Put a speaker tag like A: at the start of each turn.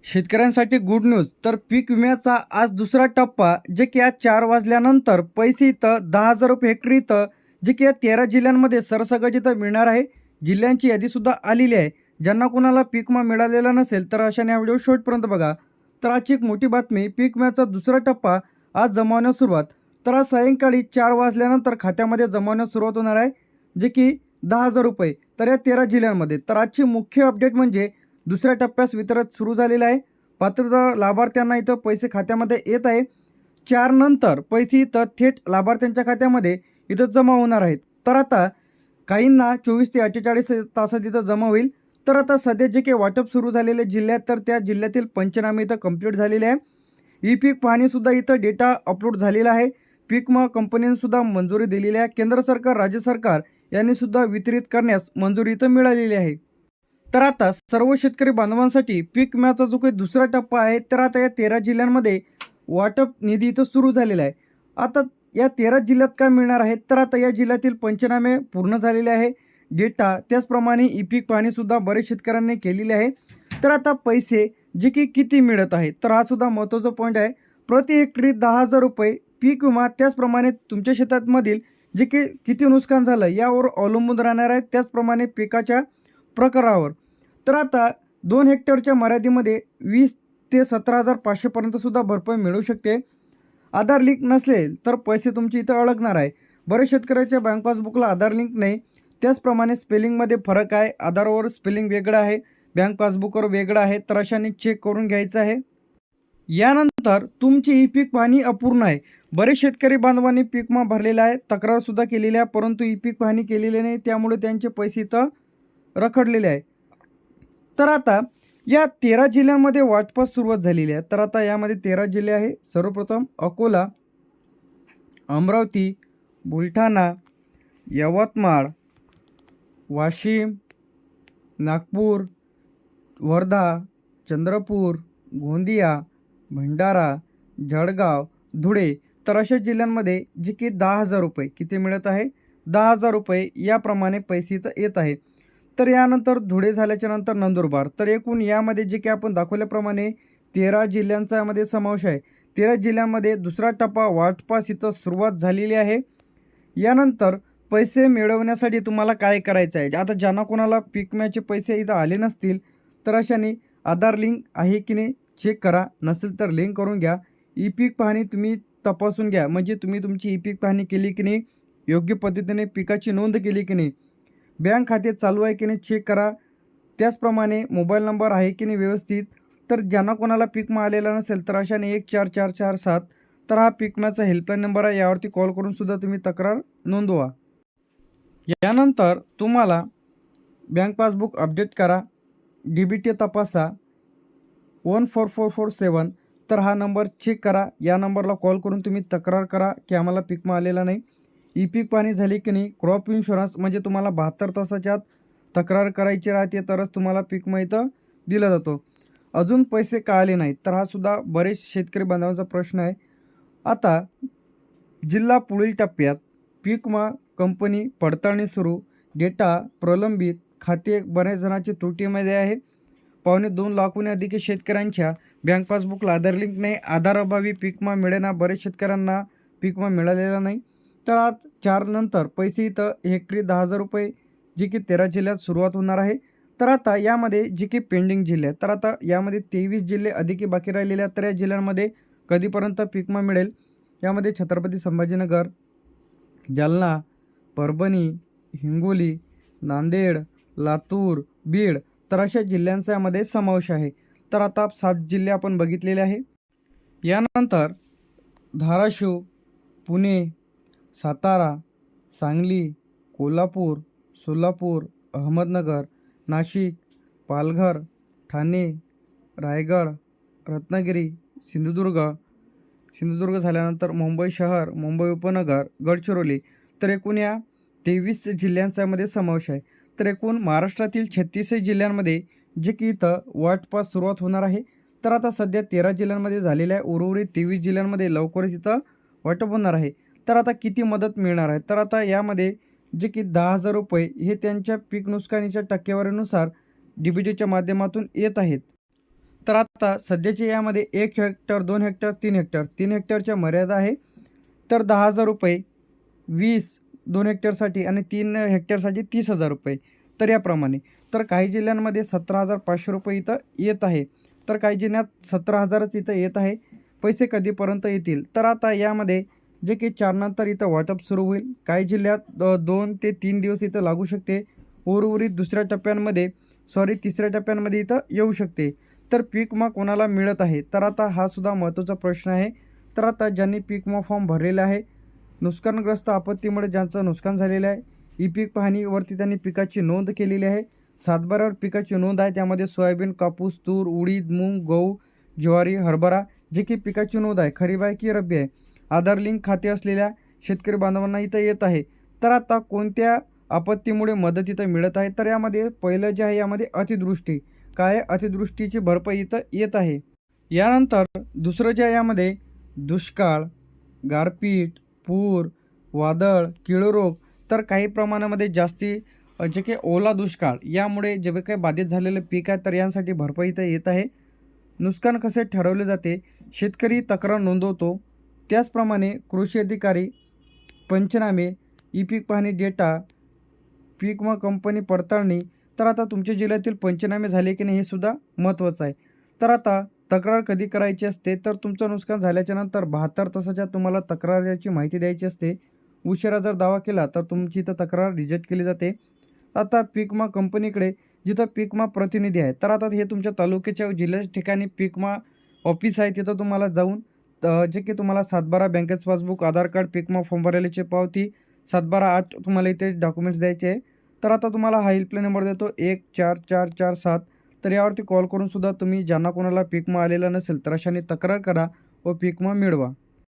A: शेतकऱ्यांसाठी good news. तर पीक विम्याचा आज दुसरा टप्पा जे की आज 4 वाजल्यानंतर पैसे इथं 10,000 हेक्टरी इथं जे की या 13 जिल्ह्यांमध्ये सरसकट इथं मिळणार आहे. जिल्ह्यांची यादीसुद्धा आलेली आहे. ज्यांना कोणाला पीक विमा मिळालेला नसेल तर अशाने हा व्हिडिओ शेवटपर्यंत बघा. तर आजची एक मोठी बातमी, पीक विम्याचा दुसरा टप्पा आज जमवण्यास सुरुवात. तर आज सायंकाळी 4 वाजल्यानंतर खात्यामध्ये जमवण्यास सुरुवात होणार आहे, जे की 10,000 तर या 13 जिल्ह्यांमध्ये. तर आजची मुख्य अपडेट म्हणजे दुसऱ्या टप्प्यास वितरण सुरू झालेलं आहे. पात्र लाभार्थ्यांना इथं पैसे खात्यामध्ये येत आहे. 4 नंतर पैसे इथं थेट लाभार्थ्यांच्या खात्यामध्ये इथं जमा होणार आहेत. तर आता काहींना 24 ते 48 तासात इथं जमा होईल. तर आता सध्या जे काही वाटप सुरू झालेले जिल्ह्यात तर त्या जिल्ह्यातील पंचनामे इथं कंप्लीट झालेले आहे. ई पीक पाहणीसुद्धा इथं डेटा अपलोड झालेला आहे. पीक विमा कंपनीने सुद्धा मंजुरी दिलेली आहे. केंद्र सरकार, राज्य सरकार यांनी सुद्धा वितरित करण्यास मंजुरी इथं मिळालेली आहे. तर आता सर्व शेतकरी बांधवांसाठी पीक विम्याचा जो काही दुसरा टप्पा आहे तर आता या 13 जिल्ह्यांमध्ये वाटप निधी इथं सुरू झालेला आहे. आता या 13 जिल्ह्यात काय मिळणार आहे तर आता या जिल्ह्यातील पंचनामे पूर्ण झालेले आहे. डेटा त्याचप्रमाणे ई पीक पाहणीसुद्धा बरेच शेतकऱ्यांनी केलेली आहे. तर आता पैसे जे की किती मिळत आहे तर हा सुद्धा महत्त्वाचा पॉईंट आहे. प्रति हेक्टरी 10,000 पीक विमा, त्याचप्रमाणे तुमच्या शेतामधील जे की किती नुकसान झालं यावर अवलंबून राहणार आहे, त्याचप्रमाणे पिकाच्या प्रकारावर. तर आता 2 हेक्टरच्या मर्यादेमध्ये 20 ते 17,500 पर्यंत सुद्धा भरपाई मिळू शकते. आधार लिंक नसेल तर पैसे तुमचे इथं अडकणार आहे. बरेच शेतकऱ्याच्या बँक पासबुकला आधार लिंक नाही. त्याचप्रमाणे स्पेलिंगमध्ये फरक आहे. आधारवर स्पेलिंग वेगळं आहे, बँक पासबुकवर वेगळं आहे. तर अशाने चेक करून घ्यायचं आहे. यानंतर तुमची ई पीक पाहणी अपूर्ण आहे. बरेच शेतकरी बांधवांनी पीक विमा भरलेला आहे, तक्रारसुद्धा केलेली आहे, परंतु ई पीक पाहणी केलेली नाही. त्यामुळे त्यांचे पैसे इथं रखडलेले आहे. तर आता या 13 जिल्ह्यांमध्ये वाटपास सुरुवात झालेली आहे. तर आता यामध्ये 13 जिल्हे आहे. सर्वप्रथम अकोला, अमरावती, बुलढाणा, यवतमाळ, वाशिम, नागपूर, वर्धा, चंद्रपूर, गोंदिया, भंडारा, जळगाव, धुळे. तर अशा जिल्ह्यांमध्ये जे की 10,000 किती मिळत आहे, 10,000 याप्रमाणे पैसे इथं येत आहे. तर यानंतर धुळे झाल्याच्या नंतर नंदुरबार. तर एकूण यामध्ये जे की आपण दाखवल्याप्रमाणे 13 जिल्ह्यांचा यामध्ये समावेश आहे. 13 जिल्ह्यांमध्ये दुसरा टप्पा वाटपास इथं सुरुवात झालेली आहे. यानंतर पैसे मिळवण्यासाठी तुम्हाला काय करायचं आहे, आता ज्यांना कोणाला पीक विम्याचे पैसे इथं आले नसतील तर अशाने आधार लिंक आहे की नाही चेक करा. नसेल तर लिंक करून घ्या. ई पीक पाहणी तुम्ही तपासून घ्या, म्हणजे तुम्ही तुमची ई पीक पाहणी केली की नाही, योग्य पद्धतीने पिकाची नोंद केली की नाही, बँक खाते चालू आहे की नाही चेक करा. त्याचप्रमाणे मोबाईल नंबर आहे की नाही व्यवस्थित. तर ज्यांना कोणाला पीक विमा आलेला नसेल तर अशाने 14447 तर हा पीक विम्याचा हेल्पलाईन नंबर आहे. यावरती कॉल करून सुद्धा तुम्ही तक्रार नोंदवा. यानंतर तुम्हाला बँक पासबुक अपडेट करा, DBT तपासा 14447 तर हा नंबर चेक करा. या नंबरला कॉल करून तुम्ही तक्रार करा की आम्हाला पीक विमा आलेला नाही. ई पीक पाहणी झाली की नाही, क्रॉप इन्शुरन्स म्हणजे तुम्हाला 72 तासाच्या आत तक्रार करायची राहते तरच तुम्हाला पीक विमा इथं दिला जातो. अजून पैसे का आले नाहीत तर हा सुद्धा बरेच शेतकरी बांधवांचा प्रश्न आहे. आता जिल्हा पुढील टप्प्यात पीक विमा कंपनी पडताळणी सुरू, डेटा प्रलंबित, खाते बऱ्याच जणांची त्रुटीमध्ये आहे. 2.25 लाखाहून अधिक शेतकऱ्यांच्या बँक पासबुकला आधार लिंक नाही. आधाराअभावी पीक विमा मिळेना. बरेच शेतकऱ्यांना पीक विमा मिळालेला नाही. तर आज 4 नंतर पैसे इथं हेक्टरी 10,000 जे की 13 जिल्ह्यात सुरुवात होणार आहे. तर आता यामध्ये जे की पेंडिंग जिल्हे आहेत तर आता यामध्ये 23 जिल्हे अधिक बाकी राहिलेले आहेत. तर या जिल्ह्यांमध्ये कधीपर्यंत पीक विमा मिळेल, यामध्ये छत्रपती संभाजीनगर, जालना, परभणी, हिंगोली, नांदेड, लातूर, बीड तर अशा जिल्ह्यांचा यामध्ये समावेश आहे. तर आता 7 जिल्हे आपण बघितलेले आहे. यानंतर धाराशिव, पुणे, सातारा, सांगली, कोल्हापूर, सोलापूर, अहमदनगर, नाशिक, पालघर, ठाणे, रायगड, रत्नागिरी, सिंधुदुर्ग झाल्यानंतर मुंबई शहर, मुंबई उपनगर, गडचिरोली तर एकूण या 23 जिल्ह्यांचा यामध्ये समावेश आहे. तर एकूण महाराष्ट्रातील 36 जिल्ह्यांमध्ये जे की इथं वाटपास सुरुवात होणार आहे. तर आता सध्या 13 जिल्ह्यांमध्ये झालेल्या आहे. उर्वरित 23 जिल्ह्यांमध्ये लवकरच इथं वाटप होणार आहे. तर आता किती मदत मिळणार आहे तर आता यामध्ये जे की 10,000 हे त्यांच्या पीक नुकसानीच्या टक्केवारीनुसार DBTच्या माध्यमातून येत आहेत. तर आता सध्याच्या यामध्ये 1 हेक्टर, 2 हेक्टर, 3 हेक्टर, 3 हेक्टरच्या मर्यादा आहे तर 10,000 रुपये, 20 2 हेक्टरसाठी आणि 3 हेक्टरसाठी 30,000 रुपये. तर याप्रमाणे तर काही जिल्ह्यांमध्ये 17,500 रुपये इथं येत आहे, तर काही जिल्ह्यात 17,000च इथं येत आहे. पैसे कधीपर्यंत येतील तर आता यामध्ये जे की 4 नंतर इथं वाटप सुरू होईल. काही जिल्ह्यात 2 ते 3 दिवस इथं लागू शकते. उर्वरित तिसऱ्या टप्प्यांमध्ये इथं येऊ शकते. तर पीक विमा कोणाला मिळत आहे तर आता हा सुद्धा महत्त्वाचा प्रश्न आहे. तर आता ज्यांनी पीक विमा फॉर्म भरलेला आहे, नुकसानग्रस्त आपत्तीमुळे ज्यांचं नुकसान झालेलं आहे, ई पीक पाहणीवरती त्यांनी पिकाची नोंद केलेली आहे. 7/12वर पिकाची नोंद आहे, त्यामध्ये सोयाबीन, कापूस, तूर, उडीद, मूग, गहू, ज्वारी, हरभरा जे की पिकाची नोंद आहे, खरीप आहे की रब्बी आहे, आधार लिंक खाते असलेल्या शेतकरी बांधवांना इथं येत आहे. तर आता कोणत्या आपत्तीमुळे मदत इथं मिळत आहे तर यामध्ये पहिलं जे आहे यामध्ये अतिवृष्टी, काय अतिवृष्टीची भरपाई इथं येत आहे. यानंतर दुसरं जे आहे यामध्ये दुष्काळ, गारपीट, पूर, वादळ, कीडरोग, तर काही प्रमाणामध्ये जास्ती जे काही ओला दुष्काळ यामुळे जे काही बाधित झालेलं पीक आहे तर यांसाठी भरपाई इथं येत आहे. नुकसान कसे ठरवले जाते, शेतकरी तक्रार नोंदवतो, त्याचप्रमाणे कृषी अधिकारी, पंचनामे, ई पीक पाहणी डेटा, पीक विमा कंपनी पडताळणी. तर आता तुमच्या जिल्ह्यातील पंचनामे झाले की नाही हे सुद्धा महत्त्वाचं आहे. तर आता तक्रार कधी करायची असते तर तुमचं नुकसान झाल्याच्या नंतर 72 तासाच्या तुम्हाला तक्रारीची माहिती द्यायची असते. उशिरा जर दावा केला तर तुमची इथं तक्रार रिजेक्ट केली जाते. आता पीक विमा कंपनीकडे जिथं पीक विमा प्रतिनिधी आहे तर आता हे तुमच्या तालुक्याच्या जिल्ह्याच्या ठिकाणी पीक विमा ऑफिस आहे, तिथं तुम्हाला जाऊन जे की तुम्हाला 7/12 बँकेचं पासबुक, आधार कार्ड, पीक विमा फॉर्म भरलेल्याची पावती, 7/12/8 तुम्हाला इथे डॉक्युमेंट्स द्यायचे आहे. तर आता तुम्हाला हा हेल्पलाईन नंबर देतो 14447. तर यावरती कॉल करून सुद्धा तुम्ही ज्यांना कोणाला पीक विमा आलेला नसेल तर अशाने तक्रार करा व पीक विमा मिळवा.